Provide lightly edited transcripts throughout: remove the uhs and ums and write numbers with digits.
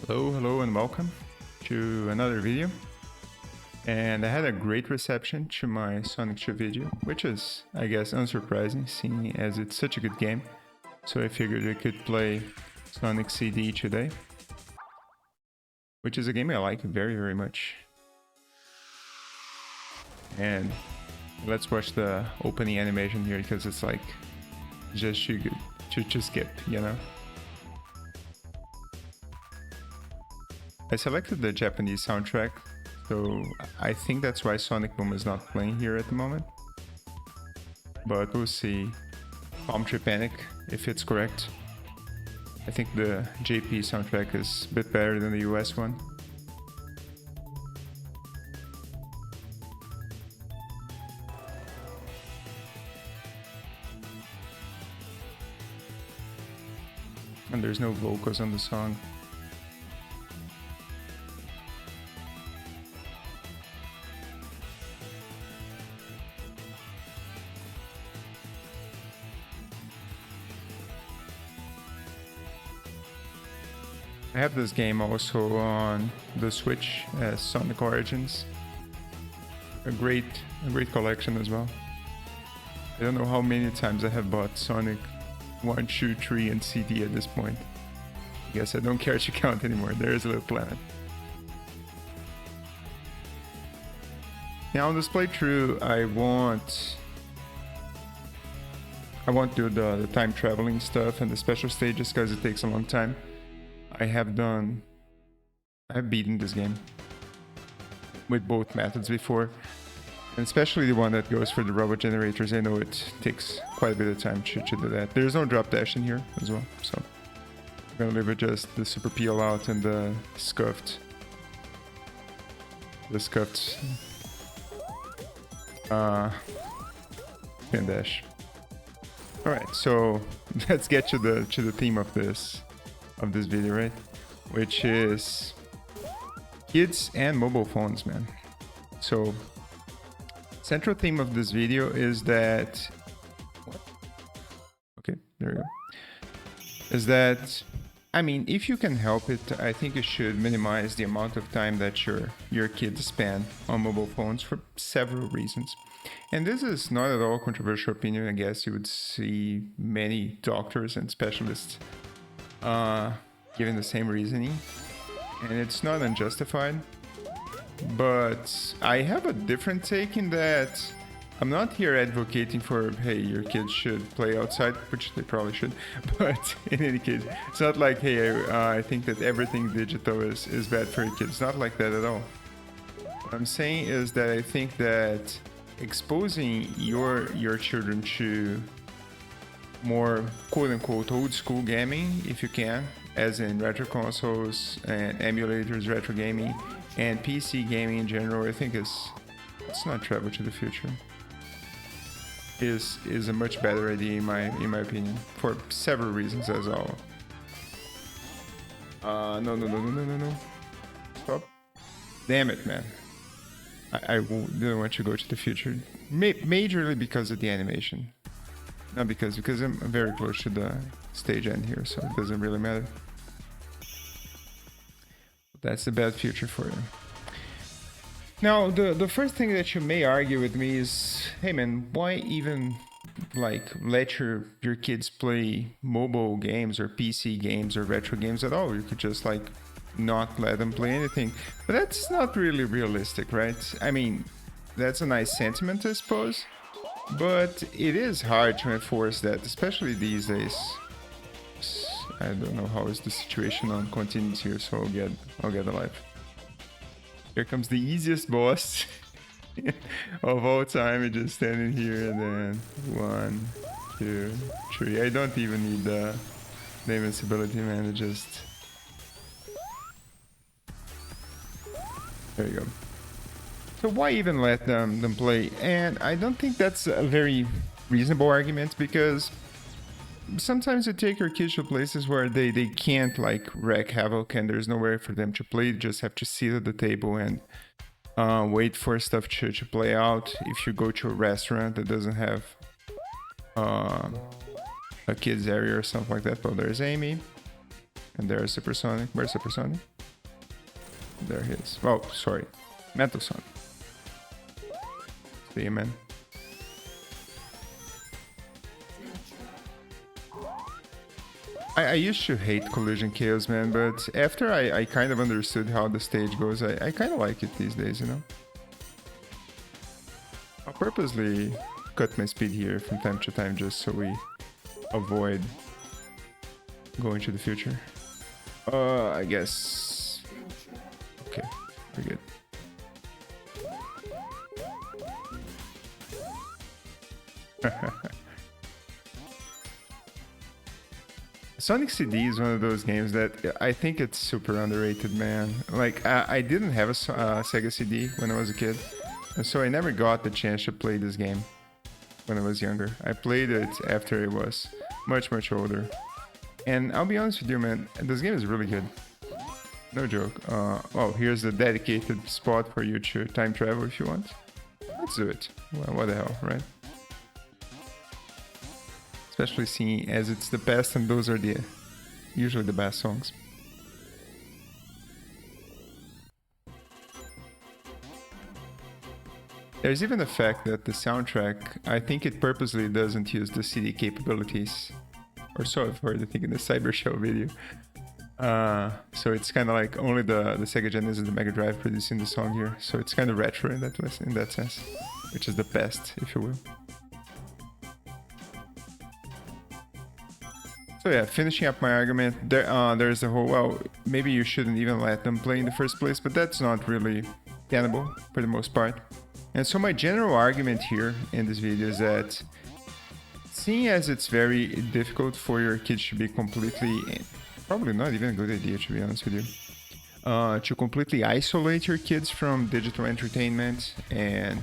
Hello and welcome to another video. And I had a great reception to my Sonic 2 video, which is, I guess, unsurprising seeing as it's such a good game. So I figured we could play Sonic CD today, which is a game I like very much. And let's watch the opening animation here because it's like just too good to skip, you know? I selected the Japanese soundtrack, so I think that's why Sonic Boom is not playing here at the moment. But we'll see. Palm Tree Panic, if it's correct. I think the JP soundtrack is a bit better than the US one. And there's no vocals on the song. I have this game also on the Switch as Sonic Origins. A great collection as well. I don't know how many times I have bought Sonic 1, 2, 3 and CD at this point. I guess I don't care to count anymore. There is a Little Planet. Now on this playthrough, I won't do the time traveling stuff and the special stages because it takes a long time. I have beaten this game with both methods before, and especially the one that goes for the robot generators. I know it takes quite a bit of time to do that. There's no drop dash in here as well, so I'm gonna leave it just the super peel out and the scuffed pin dash. All right, so let's get to the theme of this video, right? Which is kids and mobile phones, man. So central theme of this video is that okay, there we go. Is that, I mean, if you can help it, I think you should minimize the amount of time that your kids spend on mobile phones for several reasons. And this is not at all a controversial opinion. I guess you would see many doctors and specialists given the same reasoning, and it's not unjustified. But I have a different take in that I'm not here advocating for, hey, your kids should play outside, which they probably should. But in any case, it's not like, hey, I think that everything digital is bad for your kids. It's not like that at all. What I'm saying is that I think that exposing your children to more quote-unquote old school gaming, if you can, as in retro consoles and emulators, retro gaming, and PC gaming in general, I think it's not travel to the future. Is a much better idea in my opinion, for several reasons as well. No. Stop. Damn it, man. I didn't want to go to the future. Majorly because of the animation. Not because I'm very close to the stage end here, so it doesn't really matter. That's a bad future for you. Now, the first thing that you may argue with me is, hey man, why even like let your kids play mobile games or PC games or retro games at all? You could just like not let them play anything. But that's not really realistic, right? I mean, that's a nice sentiment, I suppose. But it is hard to enforce that, especially these days. I don't know how is the situation on continues here, so I'll get a life. Here comes the easiest boss of all time. It's just standing here and then 1, 2, 3. I don't even need the invincibility, man. It just, there you go. So why even let them play? And I don't think that's a very reasonable argument, because sometimes you take your kids to places where they can't like wreak havoc and there's nowhere for them to play. You just have to sit at the table and wait for stuff to play out. If you go to a restaurant that doesn't have a kids area or something like that. Well, there's Amy and there's Supersonic. Where's Supersonic? There he is. Oh, sorry. Metal Son. See you, man. I used to hate Collision Chaos, man, but after I kind of understood how the stage goes, I kind of like it these days, you know? I'll purposely cut my speed here from time to time just so we avoid going to the future. I guess... Okay, we're good. Sonic CD is one of those games that I think it's super underrated, man. Like, I didn't have a Sega CD when I was a kid, so I never got the chance to play this game when I was younger. I played it after I was much, much older. And I'll be honest with you, man, this game is really good. No joke. Oh, here's the dedicated spot for you to time travel if you want. Let's do it. Well, what the hell, right? Especially seeing as it's the best and those are usually the best songs. There's even the fact that the soundtrack, I think it purposely doesn't use the CD capabilities. Or so I've heard, I think in the Cyber Show video. So it's kind of like only the Sega Genesis and the Mega Drive producing the song here. So it's kind of retro in that sense, which is the best, if you will. So yeah, finishing up my argument, there's a whole, well, maybe you shouldn't even let them play in the first place, but that's not really tenable for the most part. And so my general argument here in this video is that seeing as it's very difficult for your kids to be completely, probably not even a good idea to be honest with you, to completely isolate your kids from digital entertainment and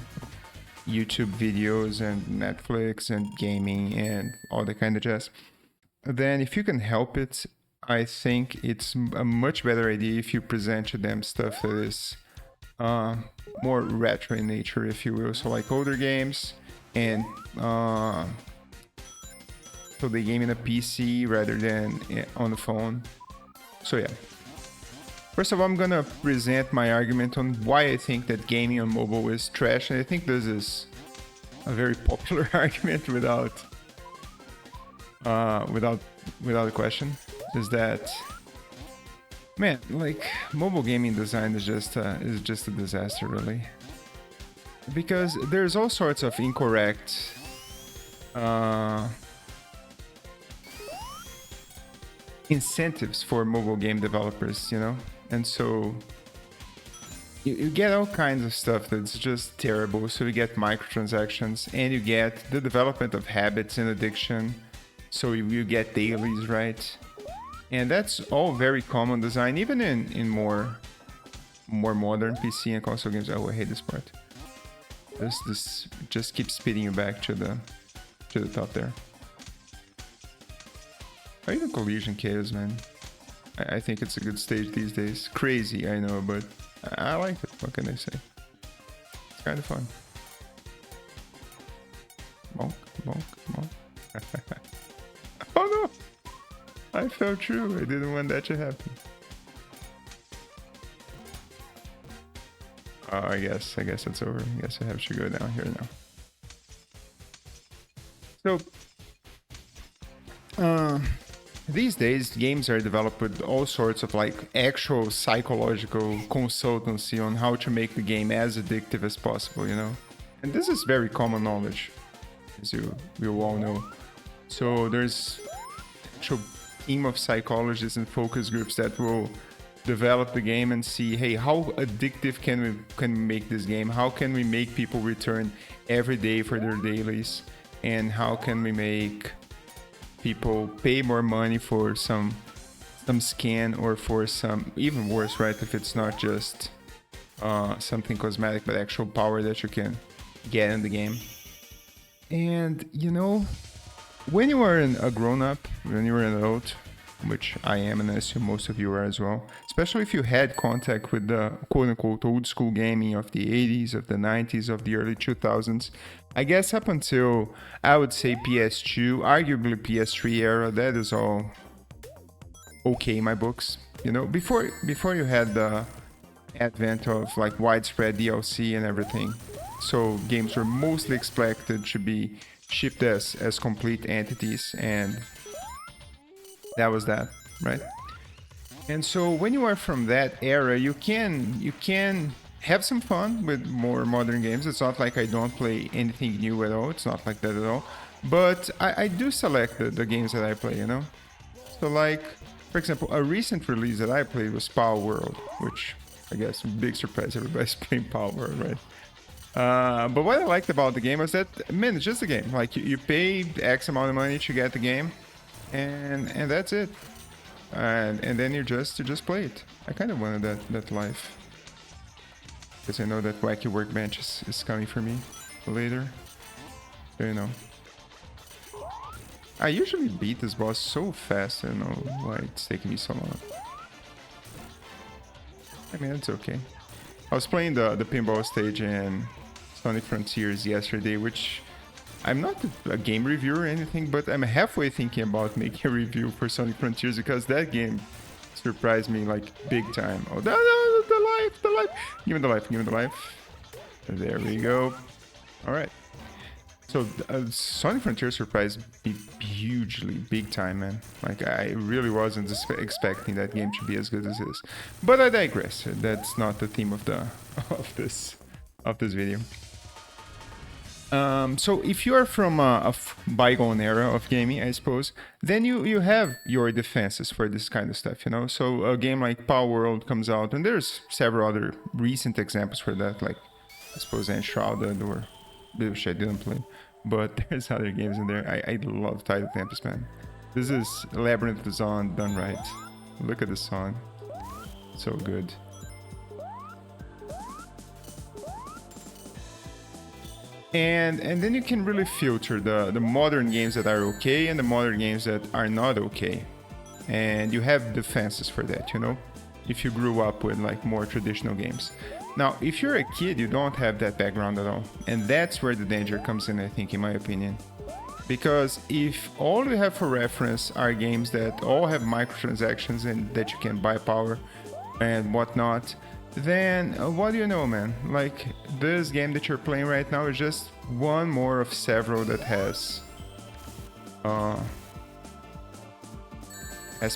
YouTube videos and Netflix and gaming and all that kind of jazz, then if you can help it, I think it's a much better idea if you present to them stuff that is more retro in nature, if you will. So like older games and so they game in a PC rather than on the phone. So yeah. First of all, I'm gonna present my argument on why I think that gaming on mobile is trash, and I think this is a very popular argument without a question, is that, man, like mobile gaming design is just a disaster, really, because there's all sorts of incorrect incentives for mobile game developers, you know, and so you get all kinds of stuff that's just terrible. So you get microtransactions, and you get the development of habits and addiction. So you get dailies, right? And that's all very common design, even in more modern PC and console games. Oh, I hate this part. This just keeps speeding you back to the top there. Or even Collision Chaos, man. I think it's a good stage these days. Crazy, I know, but I like it. What can I say? It's kind of fun. Bonk, bonk, bonk. Oh no! I fell true. I didn't want that to happen. I guess it's over. I guess I have to go down here now. So, these days, games are developed with all sorts of like actual psychological consultancy on how to make the game as addictive as possible, you know? And this is very common knowledge, as you all know. So there's actual team of psychologists and focus groups that will develop the game and see, hey, how addictive can we make this game? How can we make people return every day for their dailies? And how can we make people pay more money for some skin, or for some, even worse, right, if it's not just something cosmetic but actual power that you can get in the game. And you know, when you are a grown-up, when you are an adult, which I am, and I assume most of you are as well, especially if you had contact with the quote-unquote old school gaming of the 80s, of the 90s, of the early 2000s, I guess up until, I would say, PS2, arguably PS3 era, that is all okay in my books. You know, before you had the advent of like widespread DLC and everything. So games were mostly expected to be shipped as complete entities, and that was that, right? And so when you are from that era, you can have some fun with more modern games. It's not like I don't play anything new at all. It's not like that at all. But I do select the games that I play, you know? So like, for example, a recent release that I played was Power World, which I guess big surprise, everybody's playing Power World, right? But what I liked about the game was that, man, it's just a game. Like you pay X amount of money to get the game, and that's it. And then you just play it. I kind of wanted that life, because I know that Wacky Workbench is coming for me later. So, you know. I usually beat this boss so fast, I don't know why it's taking me so long. I mean, it's okay. I was playing the pinball stage in Sonic Frontiers yesterday, which I'm not a game reviewer or anything, but I'm halfway thinking about making a review for Sonic Frontiers because that game surprised me like big time. Oh, the life! Give me the life, give me the life. There we go. All right. So Sonic Frontiers surprised me hugely, big time, man. Like I really wasn't expecting that game to be as good as it is. But I digress. That's not the theme of the of this video. So if you are from a bygone era of gaming, I suppose, then you have your defenses for this kind of stuff, you know? So a game like Power World comes out, and there's several other recent examples for that, like I suppose Enshrouded or which I didn't play. But there's other games in there. I love Tidal Tempest, man. This is Labyrinth of Dawn done right. Look at the song. So good. And then you can really filter the modern games that are okay and the modern games that are not okay. And you have defenses for that, you know? If you grew up with like more traditional games. Now, if you're a kid, you don't have that background at all. And that's where the danger comes in, I think, in my opinion. Because if all you have for reference are games that all have microtransactions and that you can buy power and whatnot, then what do you know, man? Like, this game that you're playing right now is just one more of several that has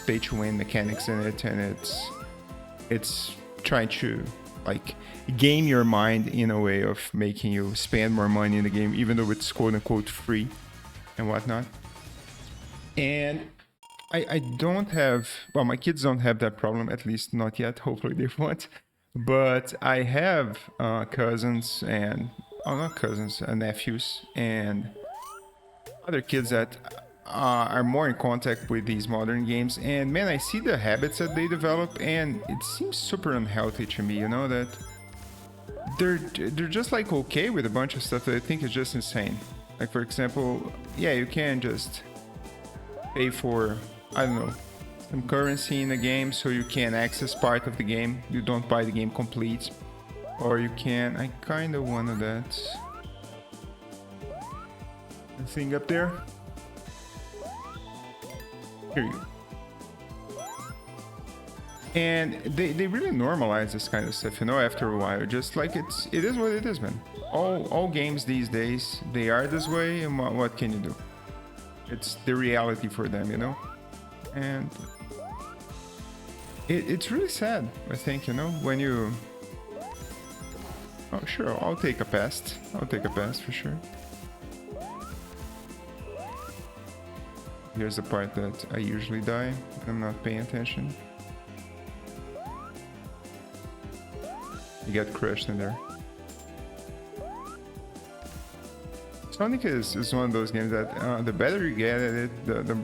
pay-to-win mechanics in it, and it's trying to like game your mind in a way of making you spend more money in the game, even though it's quote-unquote free and whatnot. And I don't have, well, my kids don't have that problem, at least not yet. Hopefully they won't. But I have cousins and, oh, not cousins, nephews and other kids that are more in contact with these modern games, and man, I see the habits that they develop, and it seems super unhealthy to me, you know, that they're just like okay with a bunch of stuff that I think is just insane. Like, for example, yeah, you can just pay for, I don't know, some currency in the game so you can access part of the game. You don't buy the game complete. Or you can, I kind of wanted that thing up there. Here you go. And they really normalize this kind of stuff, you know, after a while. Just like it is what it is, man. All games these days, they are this way, and what can you do? It's the reality for them, you know? And it's really sad, I think, you know, when you... Oh, sure, I'll take a past. I'll take a past for sure. Here's the part that I usually die when I'm not paying attention. You get crushed in there. Sonic is one of those games that the better you get at it, the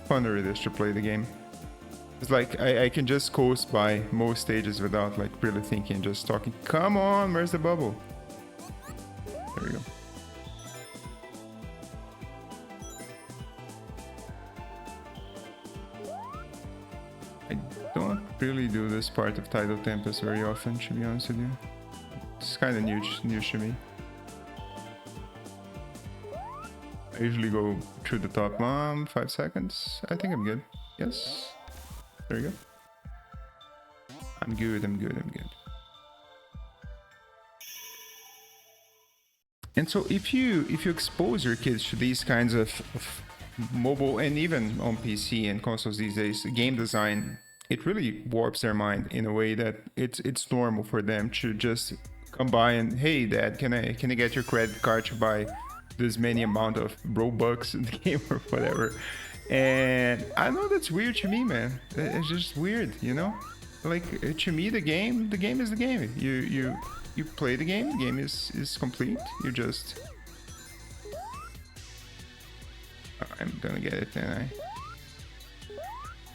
funner it is to play the game. It's like I can just coast by most stages without like really thinking, just talking. Come on, where's the bubble? There we go. I don't really do this part of Tidal Tempest very often, to be honest with you. It's kind of new to me. I usually go through the top 5 seconds. I think I'm good. Yes. There you go. I'm good, I'm good, I'm good. And so if you expose your kids to these kinds of mobile and even on PC and consoles these days, game design, it really warps their mind in a way that it's normal for them to just come by and, hey dad, can I get your credit card to buy this many amount of Robux in the game or whatever. And I know that's weird to me, man. It's just weird, you know? Like to me the game is the game. You play the game is complete. You just I'm gonna get it, then I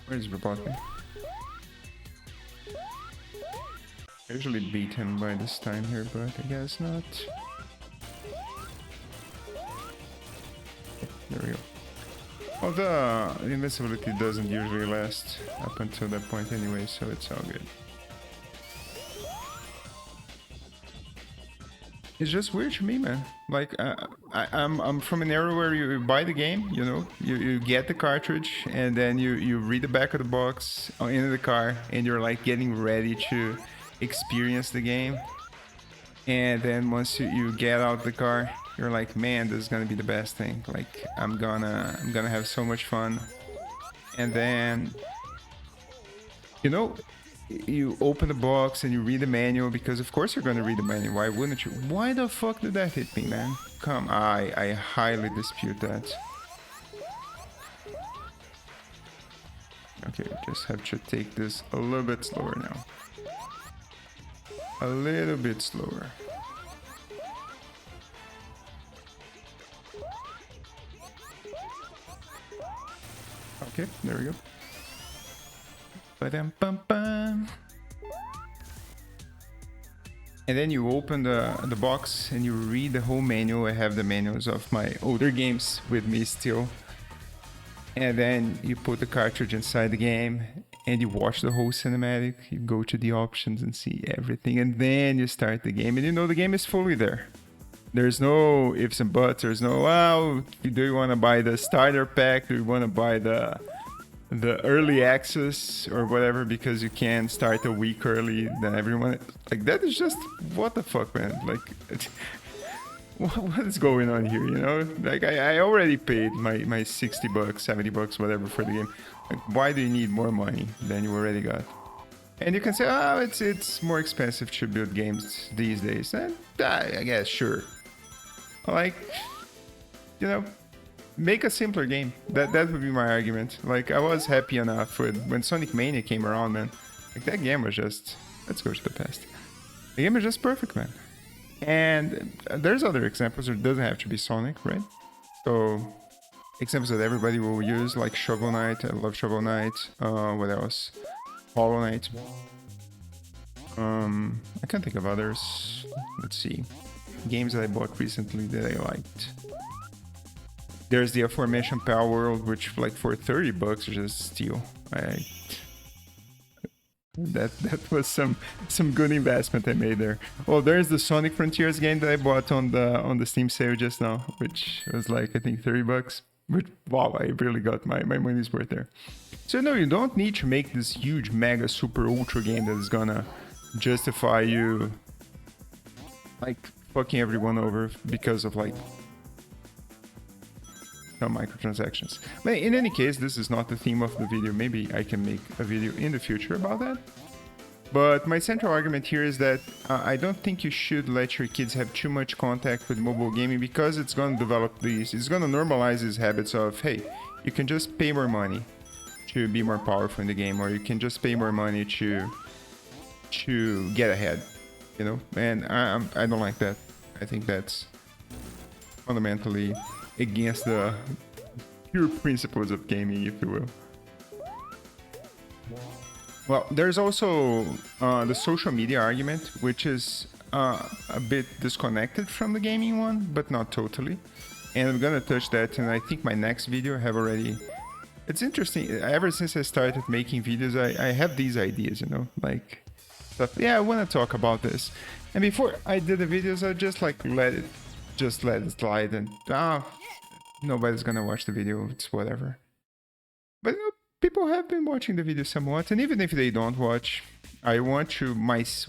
where's Robotnik? I usually beat him by this time here, but I guess not. There we go. Well, the invincibility doesn't usually last up until that point anyway, so it's all good. It's just weird to me, man. Like, I'm from an era where you buy the game, you know, you get the cartridge, and then you read the back of the box into the car, and you're like getting ready to experience the game. And then once you get out the car, you're like, man, this is gonna be the best thing. Like, I'm gonna have so much fun. And then, you know, you open the box and you read the manual, because of course you're gonna read the manual. Why wouldn't you? Why the fuck did that hit me, man? Come, I highly dispute that. Okay, just have to take this a little bit slower now. A little bit slower. Okay, there we go. Ba-dum-bum-bum. And then you open the box and you read the whole manual. I have the manuals of my older games with me still. And then you put the cartridge inside the game and you watch the whole cinematic. You go to the options and see everything, and then you start the game, and you know the game is fully there. There's no ifs and buts. There's no, wow, do you want to buy the starter pack? Do you want to buy the early access or whatever, because you can start a week early than everyone? Like, that is just, what the fuck, man? Like, what is going on here, you know? Like, I already paid my 60 bucks, 70 bucks, whatever for the game. Like, why do you need more money than you already got? And you can say, oh, it's more expensive to build games these days. And I guess, sure. Like, you know, make a simpler game. That would be my argument. Like, I was happy enough with when Sonic Mania came around, man. Like, that game was just, let's go to the past. The game was just perfect, man. And there's other examples. It doesn't have to be Sonic, right? So, examples that everybody will use, like Shovel Knight. I love Shovel Knight. What else? Hollow Knight. I can't think of others. Let's see. Games that I bought recently that I liked. There's the aforementioned Power World, which, like, for 30 bucks is just steal. That was some good investment I made there. Oh, there's the Sonic Frontiers game that I bought on the Steam sale just now, which was like, I think, 30 bucks. But wow, I really got my money's worth there. So no, you don't need to make this huge, mega, super, ultra game that is gonna justify you, like, fucking everyone over because of, like, some microtransactions. But in any case, this is not the theme of the video. Maybe I can make a video in the future about that. But my central argument here is that I don't think you should let your kids have too much contact with mobile gaming, because it's going to develop these, it's going to normalize these habits of, hey, you can just pay more money to be more powerful in the game, or you can just pay more money to get ahead, you know? And I don't like that. I think that's fundamentally against the pure principles of gaming, if you will. Well, there's also the social media argument, which is a bit disconnected from the gaming one, but not totally. And I'm gonna touch that, and I think my next video I have already... It's interesting, ever since I started making videos, I have these ideas, you know, like stuff. Yeah, I want to talk about this. And before I did the videos, I just like let it slide, and nobody's gonna watch the video, it's whatever. But people have been watching the video somewhat, and even if they don't watch, I want to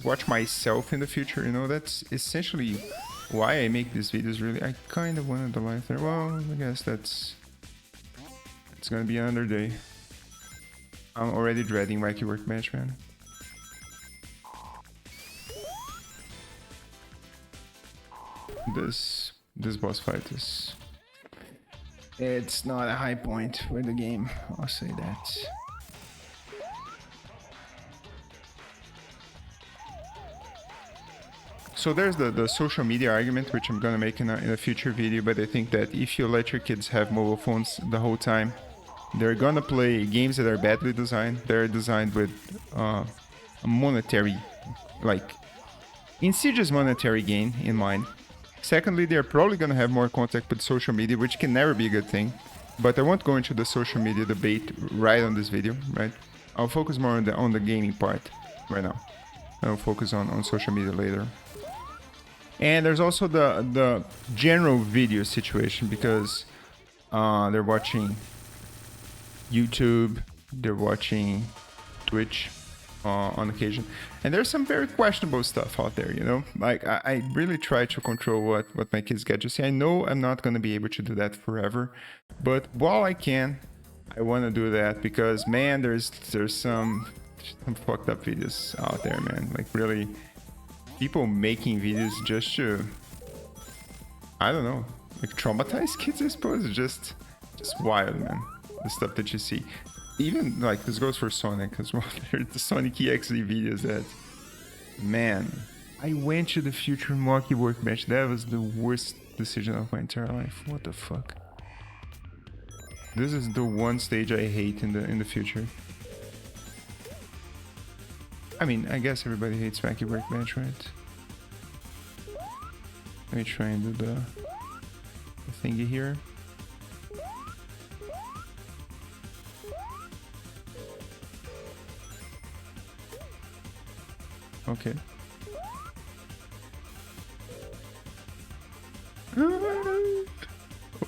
watch myself in the future. You know, that's essentially why I make these videos. Really, I kind of wanted the life there. Well, I guess it's gonna be another day. I'm already dreading Wacky Workbench, man. This boss fight is... it's not a high point for the game, I'll say that. So there's the social media argument, which I'm gonna make in a future video, but I think that if you let your kids have mobile phones the whole time, they're gonna play games that are badly designed. They're designed with a monetary, like, insidious monetary gain in mind. Secondly, they're probably gonna have more contact with social media, which can never be a good thing. But I won't go into the social media debate right on this video, right? I'll focus more on the gaming part right now. I'll focus on social media later. And there's also the general video situation, because they're watching YouTube, they're watching Twitch on occasion, and there's some very questionable stuff out there, you know. Like, I really try to control what my kids get to see. I know I'm not going to be able to do that forever, but while I can, I want to do that, because man, there's some fucked up videos out there, man. Like, really, people making videos just to, I don't know, like, traumatize kids, I suppose. It's just wild, man, the stuff that you see. Even, like, this goes for Sonic as well. There's the Sonic EXE videos that, man, I went to the future in Wacky Workbench. That was the worst decision of my entire life. What the fuck? This is the one stage I hate in the future. I mean, I guess everybody hates Wacky Workbench, right? Let me try and do the thingy here. Okay.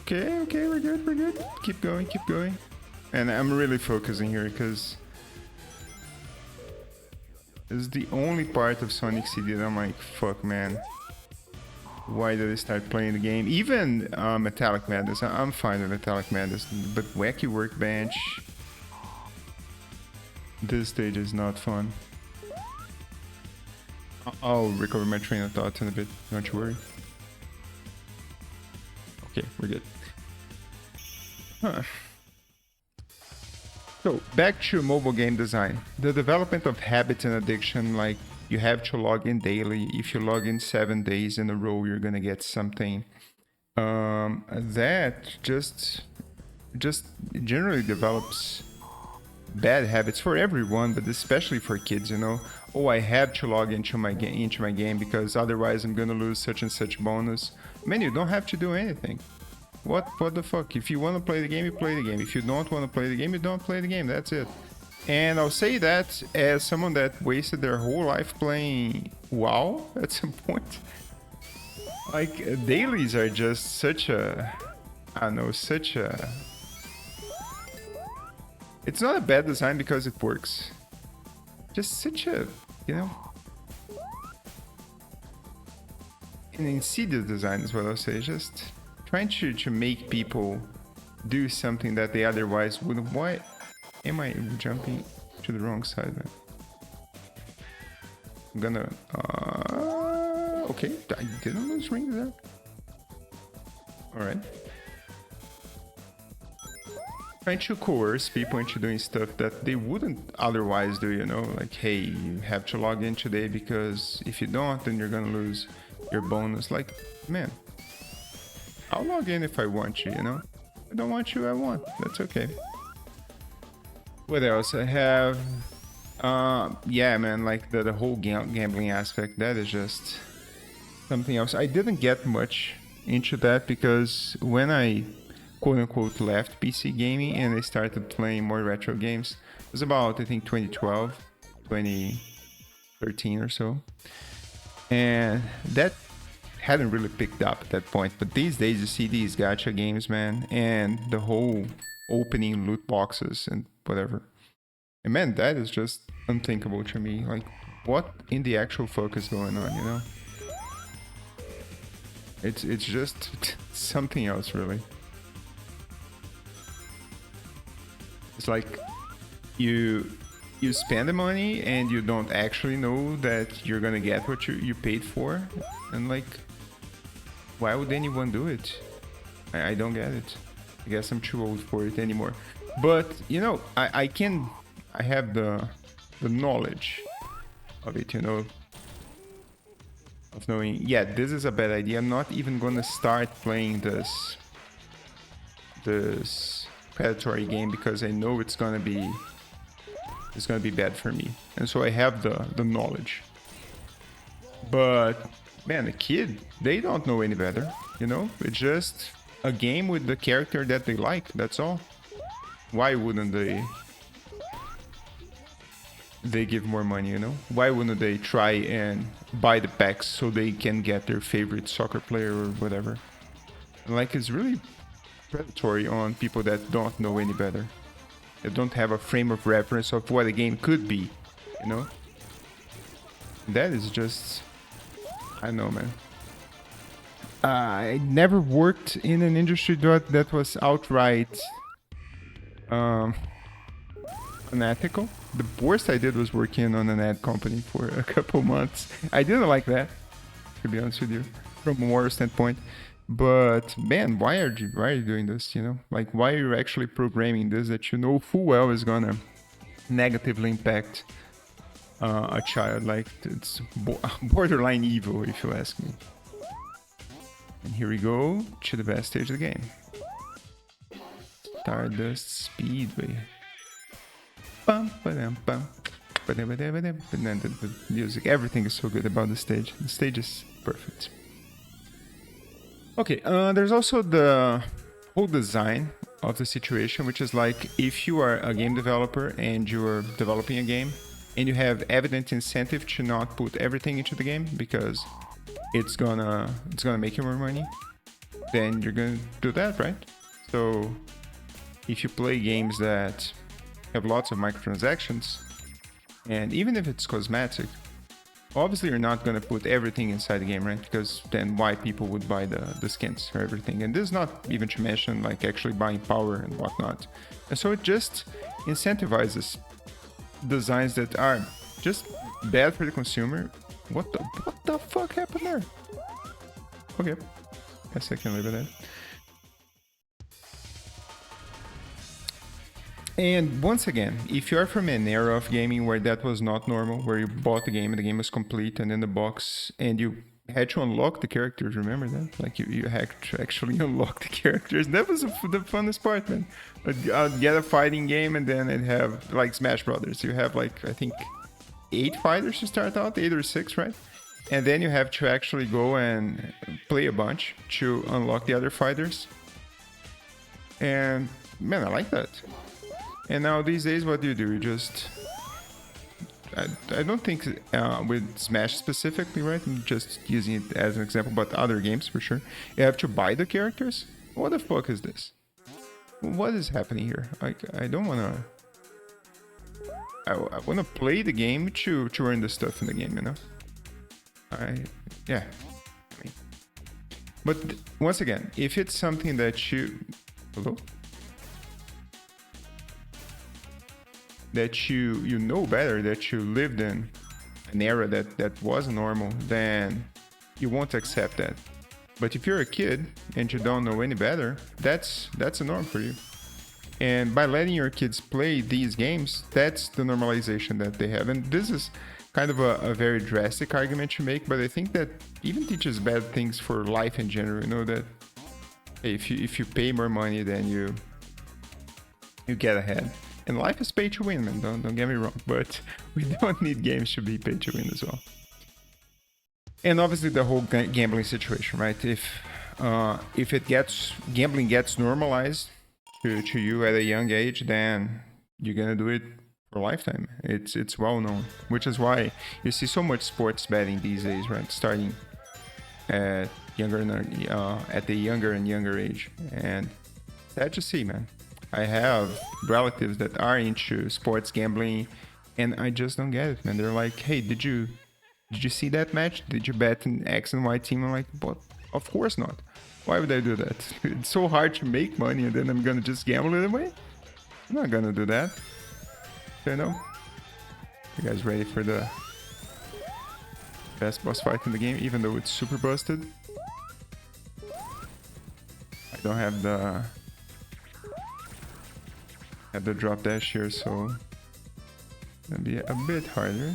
Okay, we're good. Keep going. And I'm really focusing here, because this is the only part of Sonic CD that I'm like, fuck, man. Why did I start playing the game? Even Metallic Madness, I'm fine with Metallic Madness, but Wacky Workbench, this stage is not fun. I'll recover my train of thought in a bit, don't you worry. Okay, we're good. Huh. So, back to mobile game design. The development of habits and addiction, like, you have to log in daily. If you log in 7 days in a row, you're gonna get something. That just generally develops bad habits for everyone, but especially for kids, you know. Oh, I have to log into my game because otherwise I'm gonna lose such and such bonus. Man, you don't have to do anything. What the fuck? If you want to play the game, you play the game. If you don't want to play the game, you don't play the game. That's it. And I'll say that as someone that wasted their whole life playing WoW at some point. Like, dailies are just such a... I don't know, such a... It's not a bad design because it works. Just such a, you know... An insidious design is what I'll say. Just trying to make people do something that they otherwise wouldn't. Why am I jumping to the wrong side, man? I'm gonna... okay, I didn't lose rings there. Alright. Trying to coerce people into doing stuff that they wouldn't otherwise do, you know? Like, hey, you have to log in today because if you don't, then you're gonna lose your bonus. Like, man, I'll log in if I want you, you know? If I don't want you, I won't. That's okay. What else? I have... yeah, man, like the whole gambling aspect, that is just something else. I didn't get much into that because when I quote-unquote left PC gaming and I started playing more retro games, it was about, I think, 2012, 2013 or so. And that hadn't really picked up at that point. But these days you see these gacha games, man, and the whole opening loot boxes and whatever. And man, that is just unthinkable to me. Like, what in the actual fuck is going on, you know? It's just something else, really. It's like you spend the money and you don't actually know that you're gonna get what you paid for, and like, why would anyone do it? I don't get it. I guess I'm too old for it anymore. But you know, I have the knowledge of it, you know, of knowing, yeah, this is a bad idea. I'm not even gonna start playing this predatory game because I know it's gonna be bad for me, and so I have the knowledge. But man, a kid, they don't know any better, you know. It's just a game with the character that they like, that's all. Why wouldn't they give more money, you know? Why wouldn't they try and buy the packs so they can get their favorite soccer player or whatever? Like, it's really predatory on people that don't know any better. They don't have a frame of reference of what a game could be, you know? That is just... I don't know, man. I never worked in an industry that was outright unethical. The worst I did was working on an ad company for a couple months. I didn't like that, to be honest with you, from a moral standpoint. But man, why are you doing this? You know, like, why are you actually programming this that you know full well is gonna negatively impact a child? Like, it's borderline evil, if you ask me. And here we go to the best stage of the game. Stardust Speedway. Bum, ba-dum, bum. And then the music, everything is so good about the stage. The stage is perfect. Okay, there's also the whole design of the situation, which is like, if you are a game developer and you're developing a game and you have evident incentive to not put everything into the game because it's gonna make you more money, then you're gonna do that, right? So if you play games that have lots of microtransactions, and even if it's cosmetic, obviously you're not gonna put everything inside the game, right? Because then why people would buy the skins or everything? And this is not even to mention like actually buying power and whatnot. And so it just incentivizes designs that are just bad for the consumer. What the fuck happened there? Okay, guess I can live with that. And once again, if you're from an era of gaming where that was not normal, where you bought the game and the game was complete and in the box, and you had to unlock the characters, remember that? Like, you had to actually unlock the characters. That was the funnest part, man. I'd get a fighting game and then it'd have, like Smash Brothers, you have like, I think 8 fighters to start out, 8 or 6, right? And then you have to actually go and play a bunch to unlock the other fighters. And man, I like that. And now these days, what do? You just... I don't think with Smash specifically, right? I'm just using it as an example, but other games for sure. You have to buy the characters? What the fuck is this? What is happening here? Like, I don't wanna... I wanna play the game to earn the stuff in the game, you know? Yeah. I mean, but once again, if it's something that you... Hello? That you know better, that you lived in an era that wasn't normal, then you won't accept that. But if you're a kid and you don't know any better, that's a norm for you. And by letting your kids play these games, that's the normalization that they have. And this is kind of a very drastic argument to make, but I think that even teaches bad things for life in general. You know, that hey, if you pay more money, then you get ahead. And life is pay to win, man. Don't get me wrong, but we don't need games to be pay to win as well. And obviously the whole gambling situation, right? If gambling gets normalized to you at a young age, then you're gonna do it for a lifetime. It's well known, which is why you see so much sports betting these days, right? Starting at a younger and younger age, and sad to see, man. I have relatives that are into sports gambling, and I just don't get it, man. They're like, "Hey, did you see that match? Did you bet in X and Y team?" I'm like, "But of course not. Why would I do that? It's so hard to make money, and then I'm gonna just gamble it away. I'm not gonna do that." So, you know, you guys ready for the best boss fight in the game, even though it's super busted? I don't have the drop dash here, so it'll be a bit harder.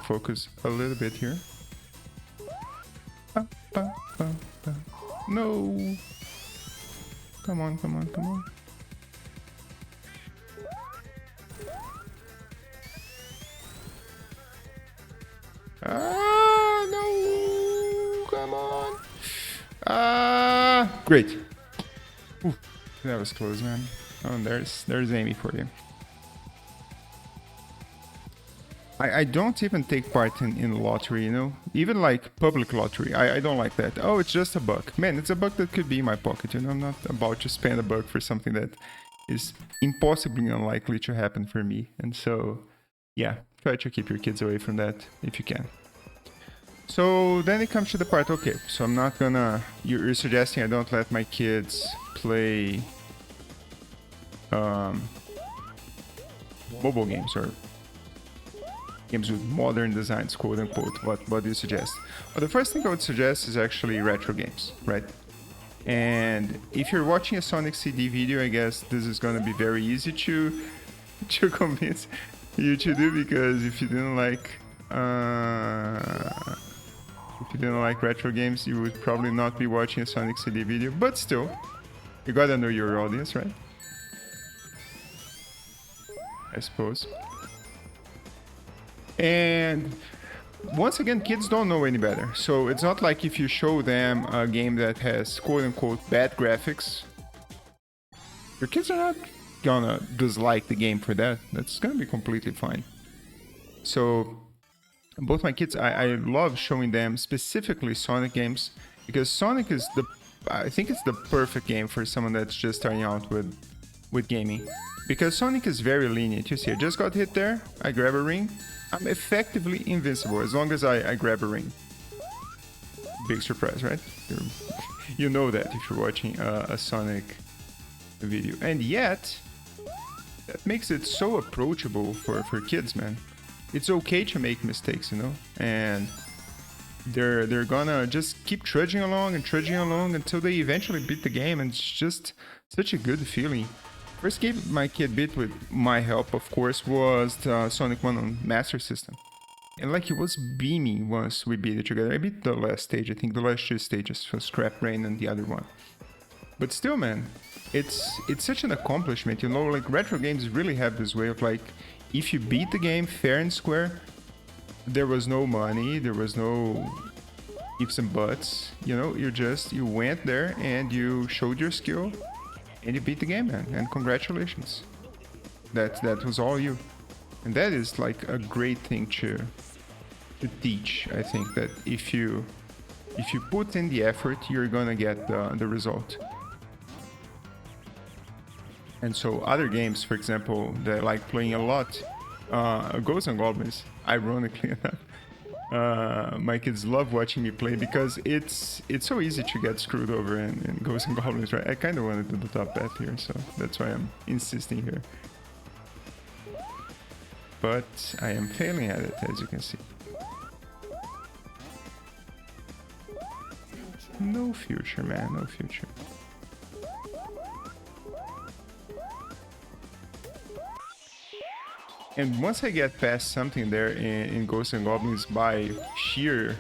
Focus a little bit here. No! Come on, come on, come on. Ah, no! Come on! Ah, great. Ooh, that was close, man. Oh, there's Amy for you. I don't even take part in lottery, you know? Even like public lottery. I don't like that. Oh, it's just a buck. Man, it's a buck that could be in my pocket, you know? I'm not about to spend a buck for something that is impossibly unlikely to happen for me. And so, yeah, try to keep your kids away from that if you can. So then it comes to the part, okay, so I'm not gonna... You're suggesting I don't let my kids play mobile games or games with modern designs, quote unquote. What do you suggest? Well, the first thing I would suggest is actually retro games, right? And if you're watching a Sonic CD video, I guess this is gonna be very easy to convince you to do, because if you didn't like retro games, you would probably not be watching a Sonic CD video. But still, you gotta know your audience, right? I suppose. And once again, kids don't know any better. So it's not like if you show them a game that has quote-unquote bad graphics, your kids are not gonna dislike the game for that. That's gonna be completely fine. So both my kids, I love showing them specifically Sonic games, because Sonic is I think it's the perfect game for someone that's just starting out with gaming. Because Sonic is very lenient. You see, I just got hit there, I grab a ring, I'm effectively invincible as long as I grab a ring. Big surprise, right? You know that if you're watching a Sonic video. And yet, that makes it so approachable for kids, man. It's okay to make mistakes, you know? And they're gonna just keep trudging along until they eventually beat the game, and it's just such a good feeling. First game my kid beat with my help, of course, was the Sonic 1 on Master System. And like, it was beaming once we beat it together. I beat the last stage, I think the last two stages was Scrap Brain and the other one. But still, man, it's such an accomplishment, you know? Like, retro games really have this way of, like, if you beat the game fair and square, there was no money, there was no ifs and buts, you know? You went there and you showed your skill and you beat the game, man, and congratulations. That was all you. And that is like a great thing to teach. I think that if you put in the effort, you're gonna get the result. And so other games, for example, that I like playing a lot, Ghosts and Goblins, ironically enough. My kids love watching me play because it's so easy to get screwed over in Ghosts and Goblins, right? I kind of want to do the top bet here, so that's why I'm insisting here. But I am failing at it, as you can see. No future, man, no future. And once I get past something there in Ghosts and Goblins by sheer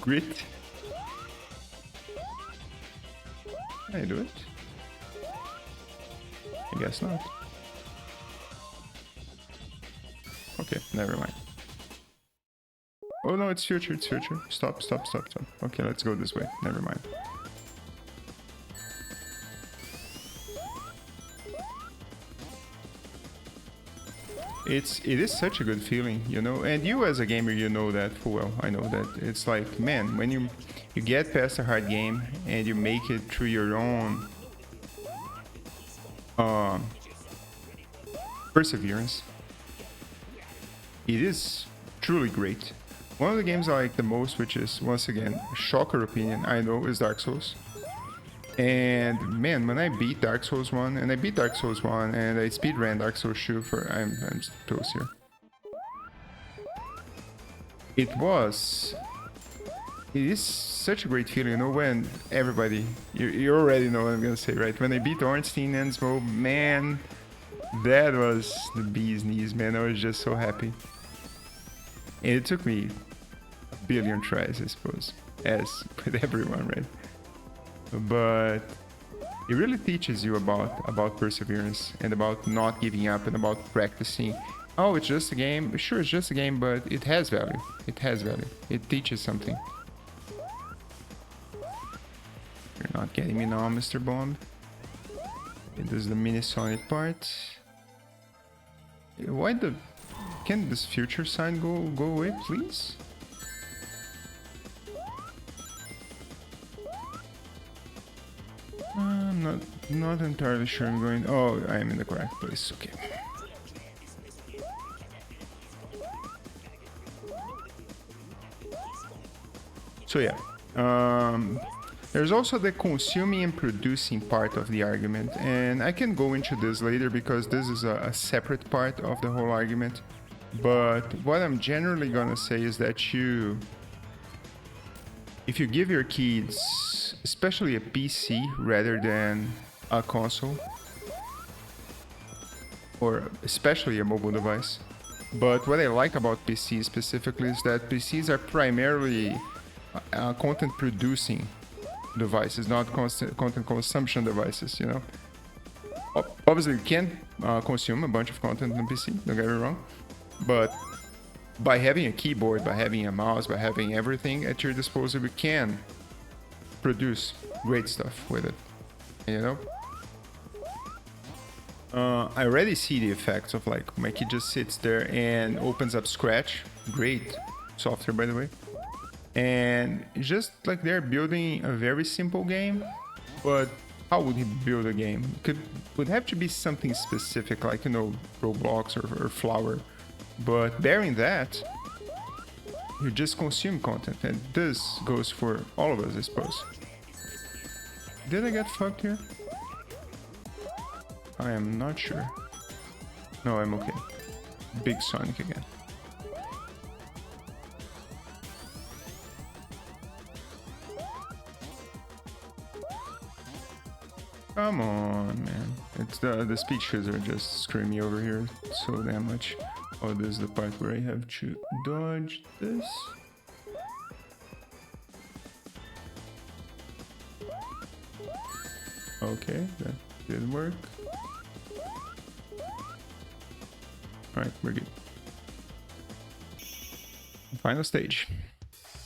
grit, can I do it? I guess not. Okay, never mind. Oh no, it's future, it's future. Stop. Okay, let's go this way. Never mind. it is such a good feeling, you know. And you as a gamer, you know that full well. I know that it's like, man, when you get past a hard game and you make it through your own perseverance, it is truly great. One of the games I like the most, which is once again a shocker opinion, I know, is Dark Souls. And man, when I beat Dark Souls 1, and I beat Dark Souls 1, and I speedran Dark Souls 2 for... I'm close here. It is such a great feeling, you know, when everybody... You already know what I'm gonna say, right? When I beat Ornstein and Smoke, man, that was the bee's knees, man. I was just so happy. And it took me a billion tries, I suppose, as with everyone, right? But it really teaches you about perseverance and about not giving up and about practicing. Oh, it's just a game. Sure, it's just a game, but it has value. It has value. It teaches something. You're not getting me now, Mr. Bomb. This is the mini Sonic part. Why the... Can this future sign go away, please? I'm not entirely sure I'm going... Oh, I am in the correct place. Okay. So yeah. There's also the consuming and producing part of the argument, and I can go into this later because this is a separate part of the whole argument. But what I'm generally gonna say is that if you give your kids, especially a PC rather than a console, or especially a mobile device. But what I like about PCs specifically is that PCs are primarily content producing devices, not content consumption devices, you know. Obviously you can consume a bunch of content on PC, don't get me wrong, but by having a keyboard, by having a mouse, by having everything at your disposal, you can produce great stuff with it, you know. I already see the effects of, like, my kid just sits there and opens up Scratch, great software by the way, and just like they're building a very simple game. But how would he build a game? Would have to be something specific, like, you know, Roblox or Flower. But bearing that, you just consume content, and this goes for all of us, I suppose. Did I get fucked here? I am not sure. No, I'm okay. Big Sonic again. Come on, man. It's the speeches are just screwing me over here so damn much. Oh, this is the part where I have to dodge this. Okay, that didn't work. Alright, we're good. Final stage.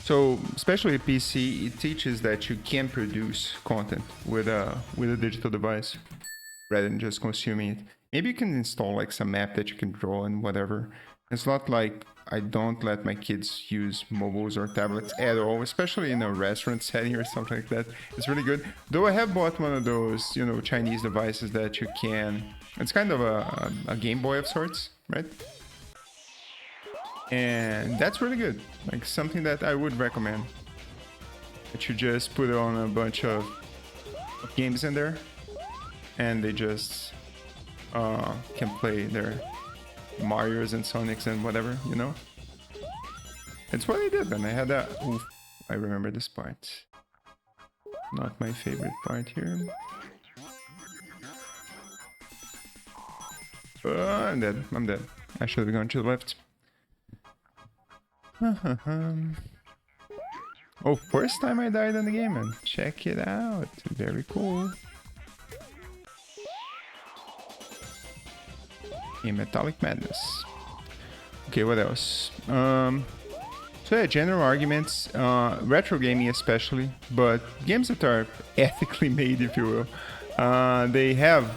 So, especially a PC, it teaches that you can produce content with a digital device rather than just consuming it. Maybe you can install like some app that you can draw and whatever. It's not like I don't let my kids use mobiles or tablets at all, especially in a restaurant setting or something like that. It's really good. Though I have bought one of those, you know, Chinese devices that you can... It's kind of a Game Boy of sorts, right? And that's really good. Like something that I would recommend. That you just put on a bunch of games in there, and they just can play their Marios and Sonics and whatever, you know. It's what I did, and I had that. Oof, I remember this part. Not my favorite part here. I'm dead. I'm dead. I should have gone to the left. Oh, first time I died in the game, man. Check it out. Very cool. In Metallic Madness. Okay, what else? So yeah, general arguments, retro gaming especially, but games that are ethically made, if you will. They have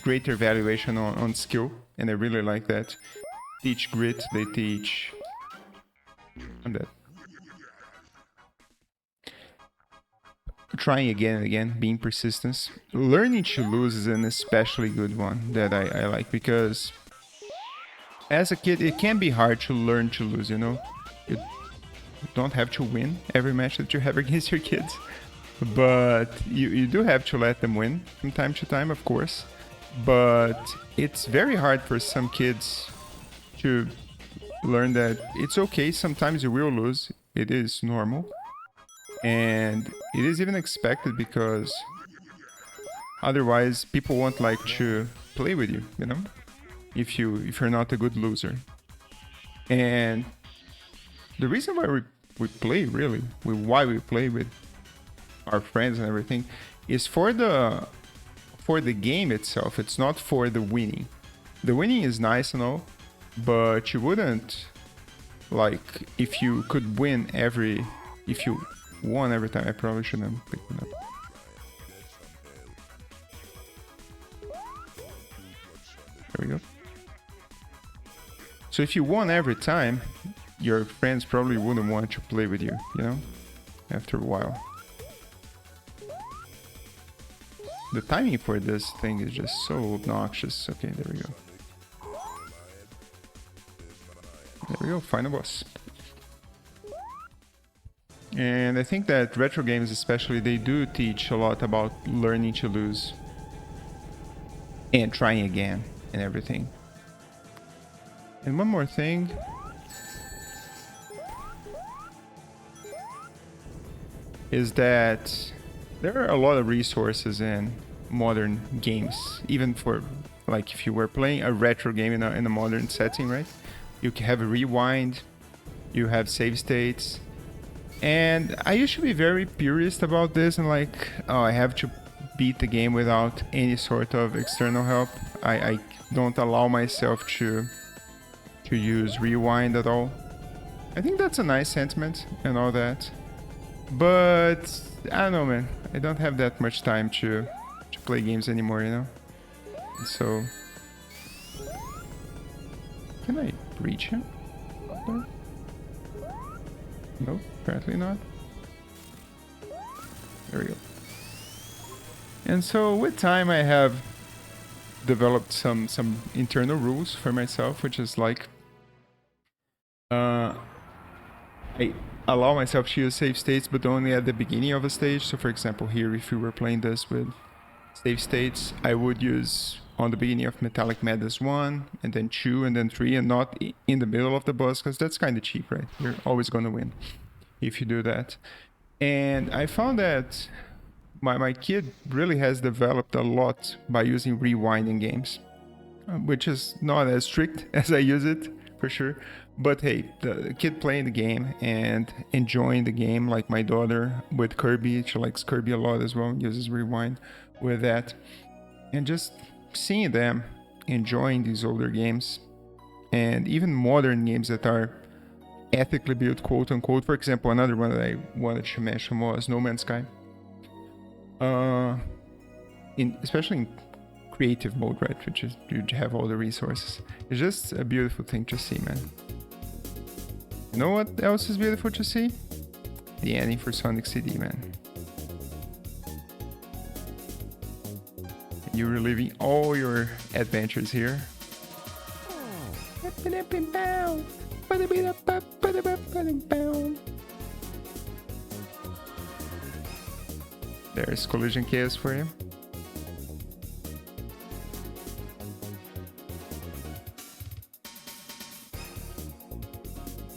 greater valuation on skill, and I really like that. Teach grit, they teach on that. Trying again and again, being persistence. Learning to lose is an especially good one that I like, because as a kid it can be hard to learn to lose, you know. You don't have to win every match that you have against your kids, but you do have to let them win from time to time, of course. But it's very hard for some kids to learn that it's okay, sometimes you will lose, it is normal. And it is even expected, because otherwise people won't like to play with you, you know, if you're not a good loser. And the reason why we play, really, why we play with our friends and everything, is for the game itself. It's not for the winning. The winning is nice and all, but you wouldn't, like, if you could win if you won every time. I probably shouldn't have picked it up. There we go. So if you won every time, your friends probably wouldn't want to play with you, you know, after a while. The timing for this thing is just so obnoxious. Okay, there we go. There we go, final boss. And I think that retro games especially, they do teach a lot about learning to lose and trying again and everything. And one more thing. Is that there are a lot of resources in modern games, even for, like, if you were playing a retro game in a modern setting, right? You can have a rewind, you have save states. And I used to be very purist about this, and like, oh, I have to beat the game without any sort of external help. I don't allow myself to use rewind at all. I think that's a nice sentiment and all that. But I don't know, man. I don't have that much time to play games anymore, you know? So can I reach him? No, apparently not. There we go. And so with time I have developed some internal rules for myself, which is like I allow myself to use save states, but only at the beginning of a stage. So for example, here, if we were playing this with save states, I would use on the beginning of Metallic Madness 1, and then 2, and then 3, and not in the middle of the boss, because that's kind of cheap, right? You're always going to win if you do that. And I found that my kid really has developed a lot by using rewinding games, which is not as strict as I use it, for sure. But hey, the kid playing the game and enjoying the game, like my daughter with Kirby, she likes Kirby a lot as well, uses rewind with that. And just seeing them enjoying these older games, and even modern games that are ethically built, quote unquote. For example, another one that I wanted to mention was No Man's Sky. Especially in creative mode, right, which is you have all the resources. It's just a beautiful thing to see, man. You know what else is beautiful to see? The ending for Sonic CD, man. You're reliving all your adventures here. There's Collision Chaos for you.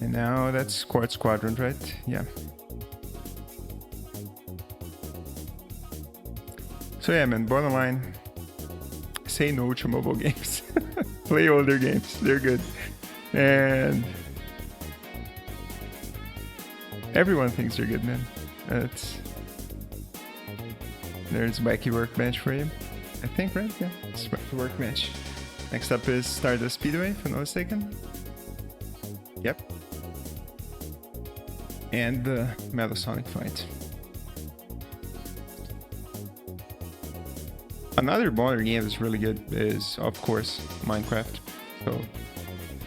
And now that's Quartz Quadrant, right? Yeah. So yeah, man, bottom line, say no to mobile games. Play older games, they're good. And everyone thinks they're good, man. There's Wacky Workbench for you, I think, right? Yeah, it's Wacky Workbench. Next up is Stardust Speedway, if I'm not mistaken. Yep. And the Metal Sonic fight. Another modern game that's really good is, of course, Minecraft. So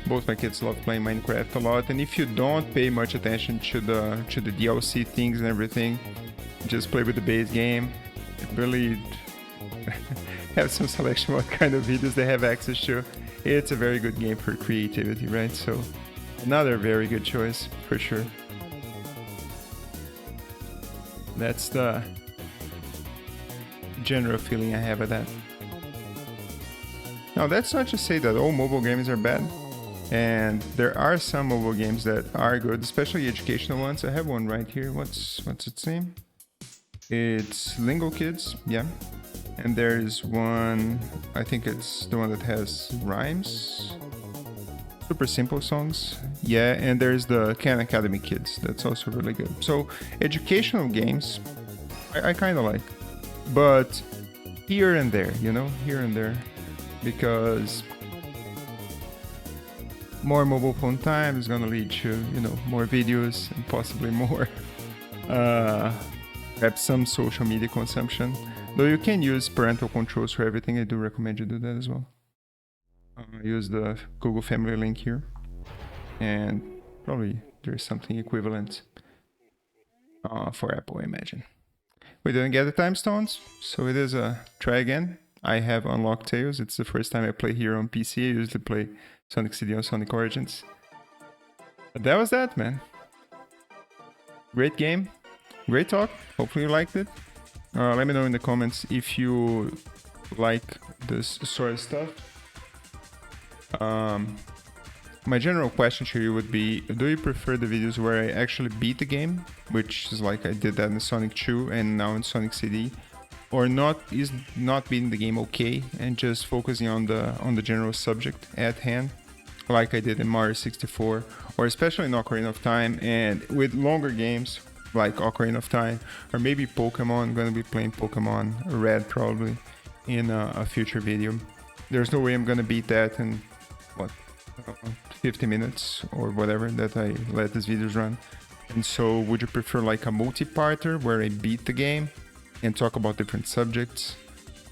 both my kids love playing Minecraft a lot, and if you don't pay much attention to the DLC things and everything, just play with the base game. It really have some selection what kind of videos they have access to. It's a very good game for creativity, right? So another very good choice for sure. That's the general feeling I have of that. Now that's not to say that all mobile games are bad, and there are some mobile games that are good, especially educational ones. I have one right here. What's its name? It's Lingo Kids, yeah. And there's one, I think it's the one that has rhymes, super simple songs, yeah. And there's the Khan Academy Kids, that's also really good. So educational games I kind of like, but here and there, you know, here and there, because more mobile phone time is gonna lead to, you know, more videos and possibly more perhaps some social media consumption. Though you can use parental controls for everything, I do recommend you do that as well. Use the Google Family link here, and probably there's something equivalent for Apple, I imagine. We didn't get the time stones, so it is a try again. I have unlocked Tails. It's the first time I play here on PC. I usually play Sonic CD on Sonic Origins. But that was that, man. Great game. Great talk. Hopefully you liked it. Let me know in the comments if you like this sort of stuff. My general question to you would be, do you prefer the videos where I actually beat the game, which is like I did that in Sonic 2 and now in Sonic CD, or not beating the game okay and just focusing on the general subject at hand, like I did in Mario 64, or especially in Ocarina of Time, and with longer games like Ocarina of Time, or maybe Pokemon. I'm gonna be playing Pokemon Red probably in a future video. There's no way I'm gonna beat that in 50 minutes or whatever that I let these videos run. And so would you prefer like a multi-parter where I beat the game and talk about different subjects,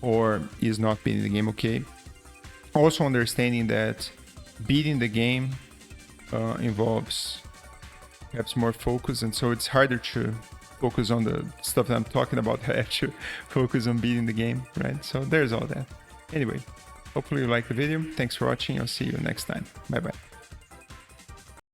or is not beating the game okay? Also understanding that beating the game involves perhaps more focus, and so it's harder to focus on the stuff that I'm talking about. I actually focus on beating the game, right? So there's all that. Anyway, hopefully you liked the video. Thanks for watching. I'll see you next time. Bye bye.